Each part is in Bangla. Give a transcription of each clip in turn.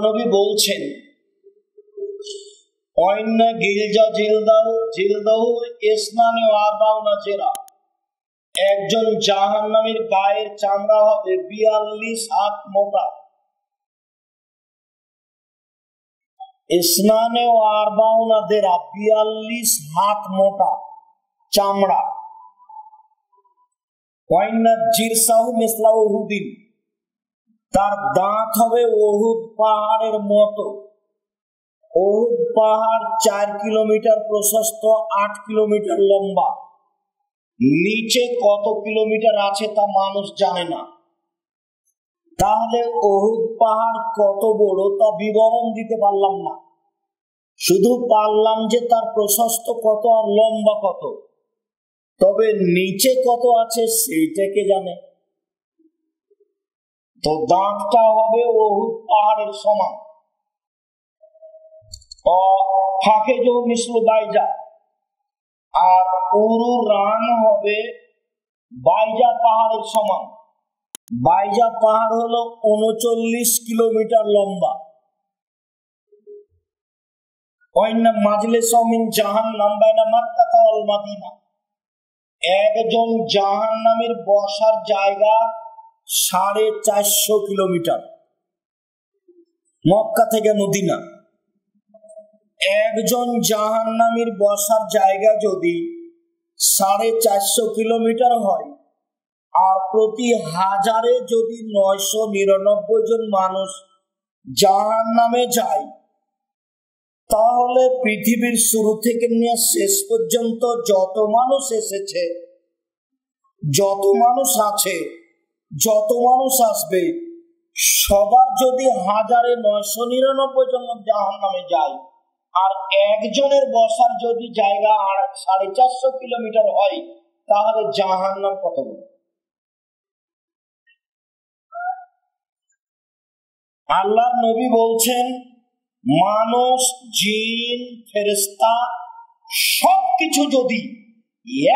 নবী বলছেন, অন্য গিলজা জিলদাহু ইসনানে ওয়া আরবাউনা জিরা, একজন জাহান্নামীর গায়ের চামড়া হবে 42 হাত মোটা। ইসনানে ওয়া আরবাউনা জিরা, 42 হাত মোটা চামড়া। ওয়াইন্না জিরসাহু মিসলা উহুদিন, তার দাঁত হবে উহুদ পাহাড়ের মতো। উহুদ পাহাড় 4 কিলোমিটার প্রশস্ত, 8 কিলোমিটার লম্বা। নিচে কত কিলোমিটার আছে তা মানুষ জানে না। তাহলে উহুদ পাহাড় কত বড় তা বিবরণ দিতে পারলাম না, শুধু পারলাম যে তার প্রশস্ত কত আর লম্বা কত। তবে নিচে কত আছে সেইটাকে জানে। তো দাঁতটা হবে উহুদ পাহাড়ের সমান। ফাঁকে যে মিসলু বাইজা, আর উরু রান হবে বাইজা পাহাড়ের সমান। বাইজা পাহাড় হলো 39 কিলোমিটার লম্বা। একজন জাহান্নামীর বসার জায়গা 450 কিলোমিটার, মক্কা থেকে মদিনা। একজন জাহান্নামীর বসার জায়গা যদি 450 কিলোমিটার হয়, আর প্রতি হাজারে যদি 999 জন মানুষ জাহান্নামে যায়, তাহলে পৃথিবীর শুরু থেকে নিয়ে শেষ পর্যন্ত যত মানুষ এসেছে, যত মানুষ আছে, যত মানুষ আসবে, সবার যদি হাজারে 999 জন জাহান্নামে যায়, আর একজনের বসার যদি জায়গা 450 কিলোমিটার হয়, তাহলে জাহান্নাম কত বড়। আল্লাহর নবী বলছেন, মানুষ, জিন, ফেরেশতা সবকিছু যদি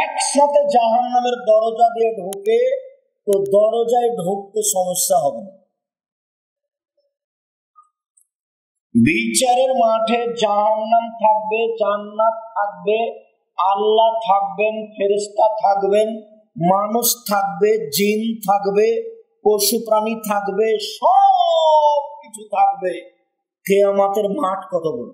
একসাথে জাহান্নামের দরজা দিয়ে ঢোকে, তো দরজায় ঢুকতে সমস্যা হবে না। বিচারের মাঠে জাহান্নাম থাকবে, জান্নাত থাকবে, আল্লাহ থাকবেন, ফেরেশতা থাকবেন, মানুষ থাকবে, জিন থাকবে, পশু প্রাণী থাকবে, সব কিছু থাকবে। কিয়ামতের মাঠ কত বড়।